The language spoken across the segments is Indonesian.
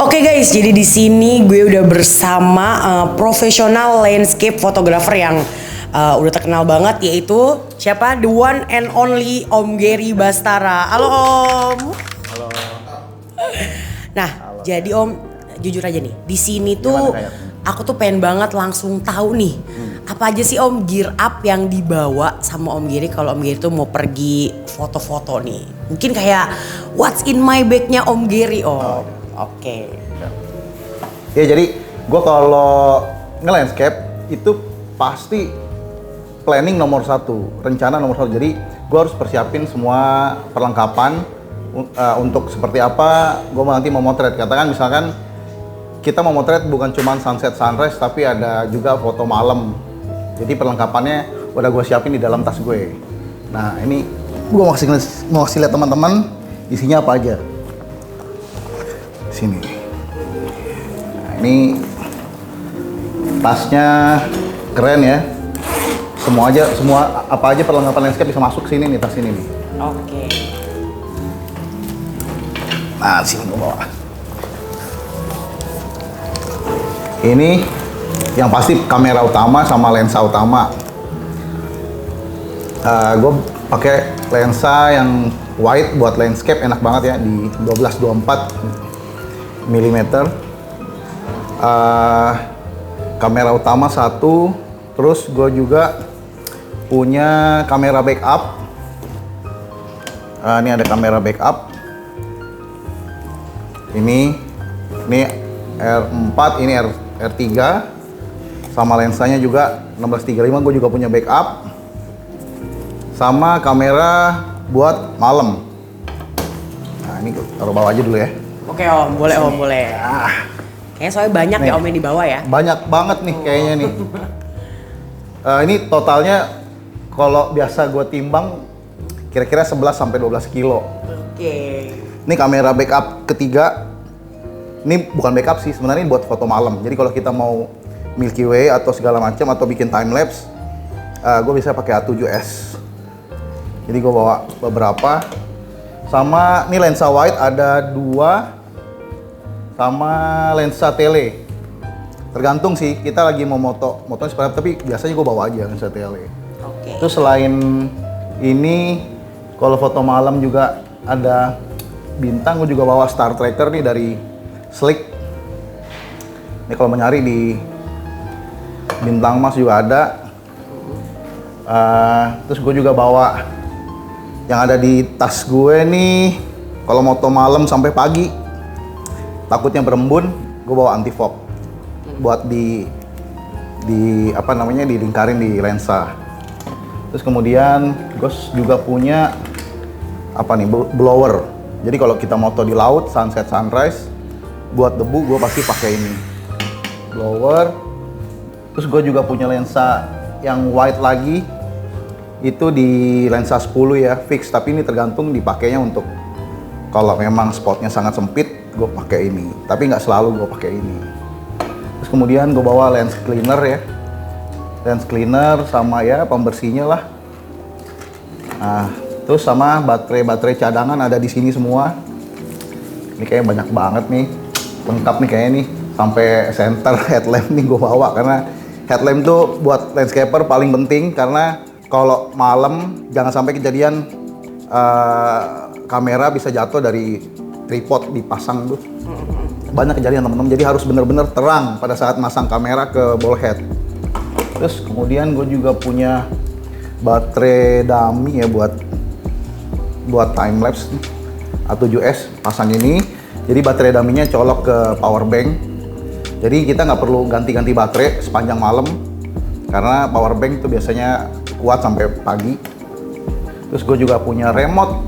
Oke guys, jadi di sini gue udah bersama profesional landscape photographer yang udah terkenal banget, yaitu siapa? The one and only Om Gary Bastara. Halo Om. Halo. Nah, halo. Jadi Om, jujur aja nih, di sini tuh aku tuh pengen banget langsung tahu nih, apa aja sih Om gear up yang dibawa sama Om Gary kalau Om Gary tuh mau pergi foto-foto nih. Mungkin kayak what's in my bag-nya Om Gary Om. Oke. Ya jadi gue kalau nge-landscape itu pasti planning nomor satu, rencana nomor satu. Jadi gue harus persiapin semua perlengkapan untuk seperti apa gue nanti mau motret. Katakan misalkan kita mau motret bukan cuma sunset sunrise tapi ada juga foto malam. Jadi perlengkapannya udah gue siapin di dalam tas gue. Nah ini gue mau kasih lihat teman-teman isinya apa aja. Sini. Nah, ini tasnya keren ya. Semua apa aja perlengkapan landscape bisa masuk sini nih, tas ini nih. Oke. Nah, sini gua bawa. Ini yang pasti kamera utama sama lensa utama. Gue pakai lensa yang wide buat landscape, enak banget ya di 12-24 mm. Kamera utama satu, terus gue juga punya kamera backup. Ini ada kamera backup. Ini R4, ini R3, sama lensanya juga 16-35. Gue juga punya backup, sama kamera buat malam. Nah ini gue taruh bawah aja dulu ya. Oke Om, boleh Om, boleh. Kayaknya soalnya banyak nih, ya Om yang dibawa ya. Banyak banget nih kayaknya nih. Ini totalnya kalau biasa gue timbang kira-kira 11-12 kilo. Oke. Ini kamera backup ketiga. Ini bukan backup sih, sebenarnya buat foto malam. Jadi kalau kita mau Milky Way atau segala macam atau bikin time lapse, gue bisa pakai A7S. Jadi gue bawa beberapa. Sama ini lensa wide ada 2. Sama lensa tele, tergantung sih kita lagi mau motonya seperti apa, tapi biasanya gue bawa aja lensa tele. Oke. Terus selain ini, kalau foto malam juga ada bintang, gue juga bawa star tracker nih dari Slick. Ini kalau mencari di bintang mas juga ada. Terus gue juga bawa yang ada di tas gue nih, kalau moto malam sampai pagi. Takutnya berembun, gue bawa anti fog buat di apa namanya, dilingkarin di lensa. Terus kemudian gue juga punya apa nih, blower. Jadi kalau kita moto di laut, sunset sunrise, buat debu gue pasti pakai ini blower. Terus gue juga punya lensa yang wide lagi, itu di lensa 10 ya, fix. Tapi ini tergantung dipakainya untuk kalau memang spotnya sangat sempit, gue pakai ini, tapi nggak selalu gue pakai ini. Terus kemudian gue bawa lens cleaner ya, lens cleaner sama ya pembersihnya lah. Nah, terus sama baterai cadangan ada di sini semua. Ini kayaknya banyak banget nih, lengkap nih kayaknya nih, sampai center headlamp nih gue bawa, karena headlamp tuh buat landscaper paling penting, karena kalau malam jangan sampai kejadian kamera bisa jatuh dari tripod dipasang tuh. Banyak kejadian teman-teman, jadi harus bener-bener terang pada saat masang kamera ke ball head. Terus kemudian gue juga punya baterai dummy ya buat time lapse A7S, pasang ini. Jadi baterai dummy-nya colok ke power bank. Jadi kita nggak perlu ganti-ganti baterai sepanjang malam, karena power bank itu biasanya kuat sampai pagi. Terus gue juga punya remote,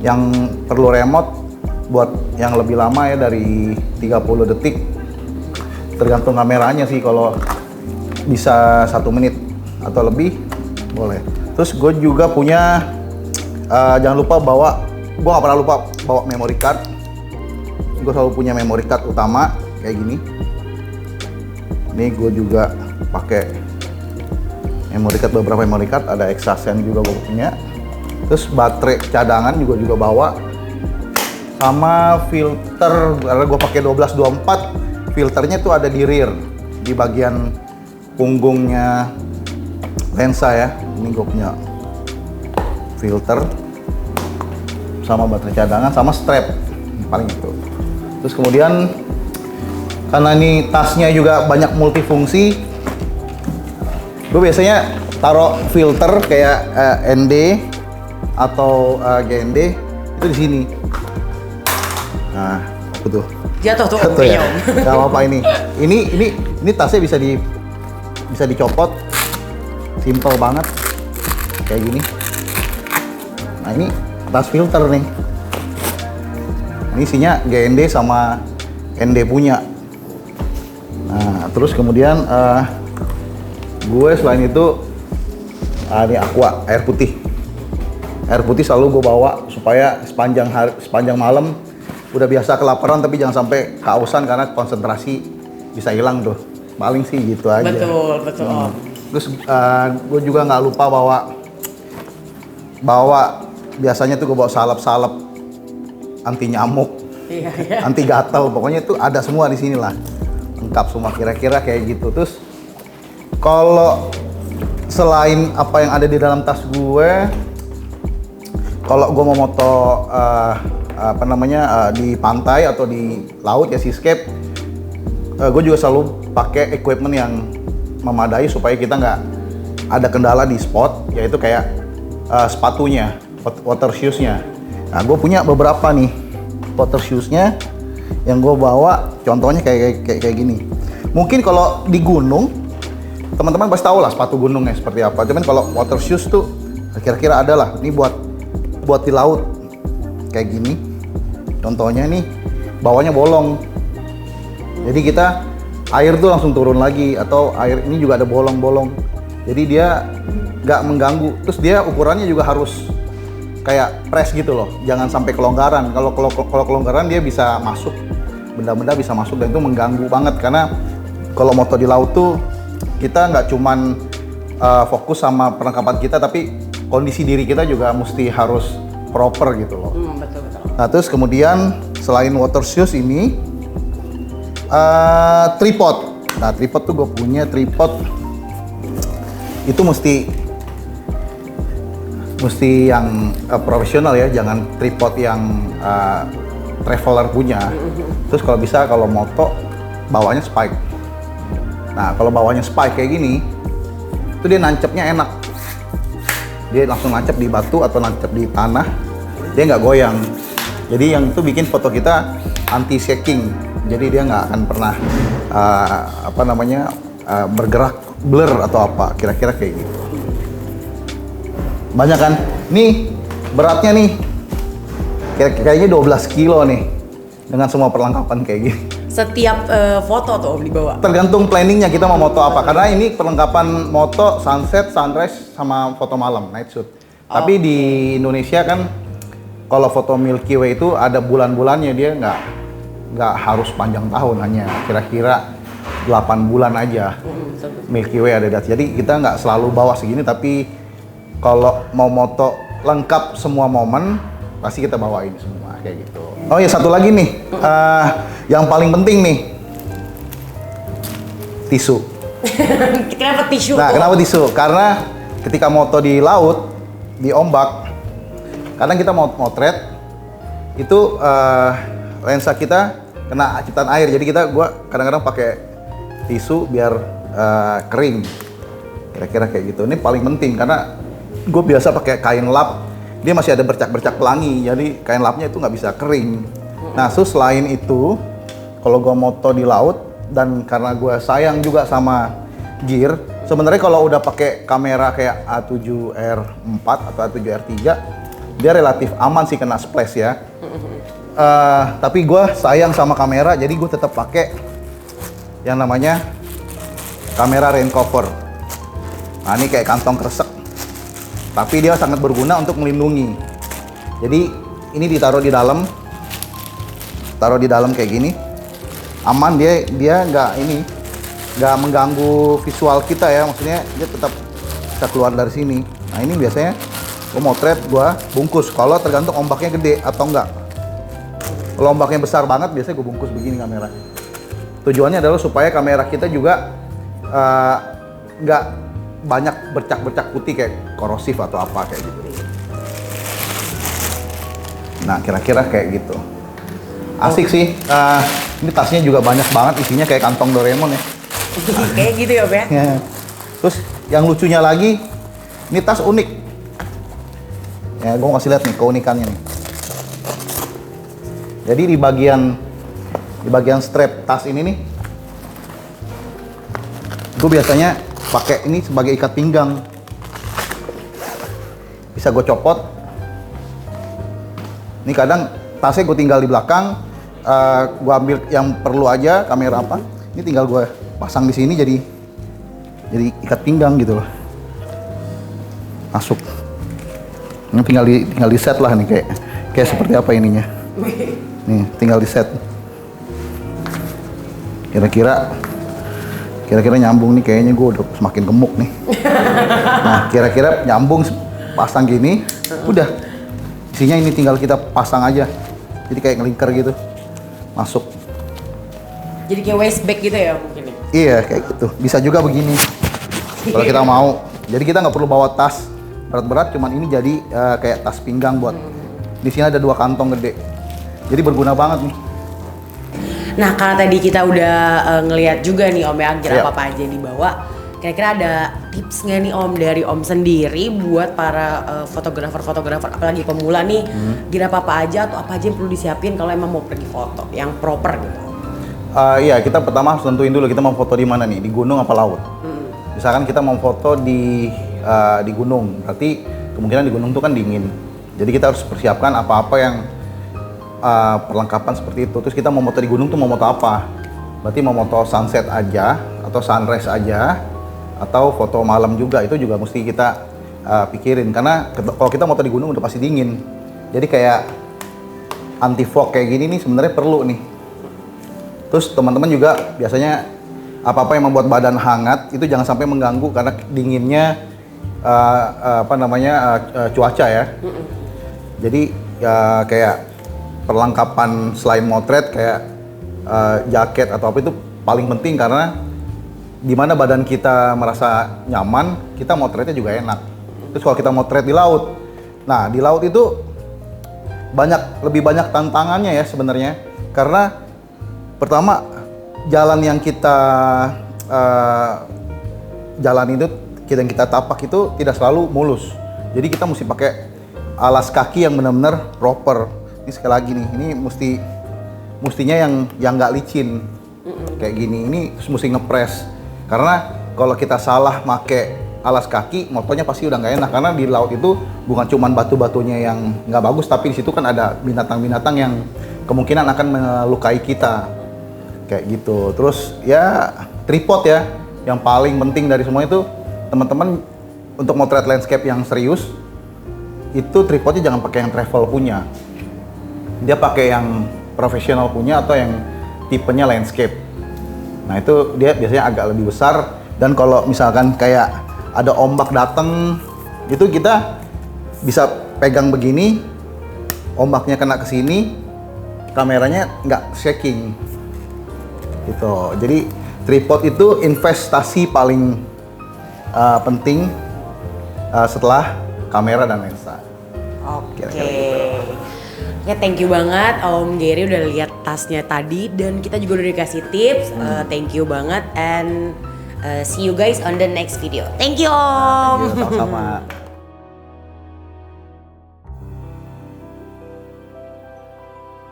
yang perlu remote buat yang lebih lama ya, dari 30 detik. Tergantung kameranya sih, kalau bisa 1 menit atau lebih boleh. Terus gue juga punya, jangan lupa bawa, gue nggak pernah lupa bawa memory card. Gue selalu punya memory card utama kayak gini. Ini gue juga pakai memory card, beberapa memory card, ada Exasen juga gue punya. Terus baterai cadangan juga bawa. sama filter, karena gue pakai 1224, filternya tuh ada di rear, di bagian punggungnya lensa ya. Ini gue punya filter sama baterai cadangan sama strap, paling itu. Terus kemudian karena ini tasnya juga banyak multifungsi, gue biasanya taruh filter kayak ND atau GND itu di sini. Nah, apa tuh? Jatuh tuh Jatuh ya. Om. Gak apa-apa ini. Ini tasnya bisa dicopot. Simple banget. Kayak gini. Nah, ini tas filter nih. Ini isinya GND sama ND punya. Nah, terus kemudian gue selain itu ini Aqua, air putih. Air putih selalu gue bawa supaya sepanjang malam udah biasa kelaparan tapi jangan sampai kehausan karena konsentrasi bisa hilang tuh. Paling sih gitu aja. Betul. Terus gue juga nggak lupa bawa biasanya tuh gue bawa salep anti nyamuk, Iya. anti gatal, pokoknya itu ada semua di sini lah. Lengkap semua kira-kira kayak gitu. Terus kalau selain apa yang ada di dalam tas gue, kalau gue mau moto di pantai atau di laut ya seascape, gue juga selalu pakai equipment yang memadai supaya kita nggak ada kendala di spot, yaitu kayak sepatunya, water shoes-nya. Nah, gue punya beberapa nih water shoes-nya yang gue bawa, contohnya kayak gini. Mungkin kalau di gunung, teman-teman pasti tahu lah sepatu gunungnya seperti apa. Cuman kalau water shoes tuh kira-kira ada lah. Ini buat di laut kayak gini. Contohnya nih bawahnya bolong. Jadi kita air tuh langsung turun lagi, atau air ini juga ada bolong-bolong. Jadi dia nggak mengganggu. Terus dia ukurannya juga harus kayak press gitu loh. Jangan sampai kelonggaran. Kalau kelonggaran dia bisa masuk, benda-benda bisa masuk dan itu mengganggu banget. Karena kalau moto di laut tuh kita nggak cuman fokus sama perlengkapan kita, tapi kondisi diri kita juga mesti harus proper gitu loh. Betul. Nah, terus kemudian selain water shoes ini tripod. Nah, tripod tuh gue punya tripod itu mesti yang profesional ya, jangan tripod yang traveler punya. Terus kalau bisa kalau moto bawahnya spike. Nah, kalau bawahnya spike kayak gini, itu dia nancepnya enak. Dia langsung nancep di batu atau nancep di tanah, dia nggak goyang. Jadi yang itu bikin foto kita anti shaking. Jadi dia nggak akan pernah bergerak blur atau apa. Kira-kira kayak gitu. Banyak kan? Nih beratnya nih, kayaknya 12 kilo nih dengan semua perlengkapan kayak gini. Setiap foto tuh Om dibawa. Tergantung planningnya kita mau moto apa, karena ini perlengkapan moto sunset, sunrise, sama foto malam, night shoot. Tapi di Indonesia kan kalau foto Milky Way itu ada bulan-bulannya, dia nggak harus panjang tahun, hanya kira-kira 8 bulan aja. Milky Way ada data. Jadi kita nggak selalu bawa segini, tapi kalau mau moto lengkap semua momen, pasti kita bawain semua kayak gitu. Oh ya, satu lagi nih, yang paling penting nih, tisu. Kenapa tisu? Nah, kenapa tisu? Karena ketika moto di laut, di ombak, kadang kita mau motret, itu lensa kita kena acitan air. Jadi gua kadang-kadang pakai tisu biar kering. Kira-kira kayak gitu. Ini paling penting karena gue biasa pakai kain lap. Dia masih ada bercak-bercak pelangi, jadi kain lapnya itu nggak bisa kering. Nah, selain itu, kalau gue moto di laut dan karena gue sayang juga sama gear, sebenarnya kalau udah pakai kamera kayak A7R4 atau A7R3, dia relatif aman sih kena splash ya. Tapi gue sayang sama kamera, jadi gue tetap pakai yang namanya kamera rain cover. Nah, ini kayak kantong kresek. Tapi dia sangat berguna untuk melindungi. Jadi ini ditaruh di dalam kayak gini, aman, dia nggak mengganggu visual kita ya, maksudnya dia tetap bisa keluar dari sini. Nah, ini biasanya gue motret gue bungkus kalau tergantung ombaknya gede atau enggak. Kalau ombaknya besar banget, biasanya gue bungkus begini kamera. Tujuannya adalah supaya kamera kita juga nggak banyak bercak-bercak putih kayak korosif atau apa kayak gitu. Nah, kira-kira kayak gitu. Asik sih. Ini tasnya juga banyak banget, isinya kayak kantong Doraemon ya. Kayak gitu ya, Om ya? Ya. Terus yang lucunya lagi, ini tas unik. Ya, gue mau kasih lihat nih keunikannya nih. Jadi di bagian strap tas ini nih, gue biasanya pakai ini sebagai ikat pinggang. Bisa gue copot. Ini kadang tasnya gue tinggal di belakang, gue ambil yang perlu aja, kamera apa. Ini tinggal gue pasang di sini jadi ikat pinggang gitu loh. Masuk. Ini tinggal di set lah nih kayak seperti apa ininya. Nih, tinggal di set. Kira-kira nyambung nih, kayaknya gue udah semakin gemuk nih. Nah, kira-kira nyambung pasang gini, udah. Isinya ini tinggal kita pasang aja. Jadi kayak ngelingkar gitu. Masuk. Jadi kayak waist bag gitu ya mungkin? Iya, kayak gitu. Bisa juga begini. Kalau kita mau. Jadi kita nggak perlu bawa tas berat-berat, cuman ini jadi kayak tas pinggang buat. Di sini ada 2 kantong gede. Jadi berguna banget nih. Nah, karena tadi kita udah ngelihat juga nih Om ya, kira Siap. apa aja yang dibawa. Kira-kira ada tips nggak nih Om dari Om sendiri buat para fotografer apalagi pemula nih, kira apa aja atau apa aja yang perlu disiapin kalau emang mau pergi foto yang proper gitu? Iya, kita pertama harus tentuin dulu kita mau foto di mana nih, di gunung apa laut. Misalkan kita mau foto di gunung, berarti kemungkinan di gunung itu kan dingin. Jadi kita harus persiapkan apa-apa yang perlengkapan seperti itu. Terus kita mau foto di gunung tuh mau foto apa? Berarti mau foto sunset aja atau sunrise aja atau foto malam juga, itu juga mesti kita pikirin karena kalau kita foto di gunung udah pasti dingin. Jadi kayak anti fog kayak gini nih sebenarnya perlu nih. Terus teman-teman juga biasanya apa-apa yang membuat badan hangat itu jangan sampai mengganggu karena dinginnya cuaca ya. Jadi kayak perlengkapan selain motret kayak jaket atau apa itu paling penting karena di mana badan kita merasa nyaman, kita motretnya juga enak. Terus kalau kita motret di laut, nah di laut itu lebih banyak tantangannya ya sebenarnya karena pertama, jalan yang kita yang kita tapak itu tidak selalu mulus. Jadi kita mesti pakai alas kaki yang benar-benar proper. Ini sekali lagi nih, ini mestinya yang nggak licin kayak gini. Ini mesti ngepres. Karena kalau kita salah pakai alas kaki, motonya pasti udah nggak enak. Karena di laut itu bukan cuma batu-batunya yang nggak bagus, tapi di situ kan ada binatang-binatang yang kemungkinan akan melukai kita. Kayak gitu. Terus ya tripod ya, yang paling penting dari semua itu teman-teman untuk motret landscape yang serius itu tripodnya jangan pakai yang travel punya, dia pakai yang profesional punya atau yang tipenya landscape. Nah itu dia biasanya agak lebih besar dan kalau misalkan kayak ada ombak datang itu kita bisa pegang begini, ombaknya kena ke sini, kameranya nggak shaking. Gitu. Jadi tripod itu investasi paling penting setelah kamera dan lensa. Oke. Ya, thank you banget Om Gary udah lihat tasnya tadi dan kita juga udah dikasih tips. Thank you banget and see you guys on the next video. Thank you Om. Sama-sama.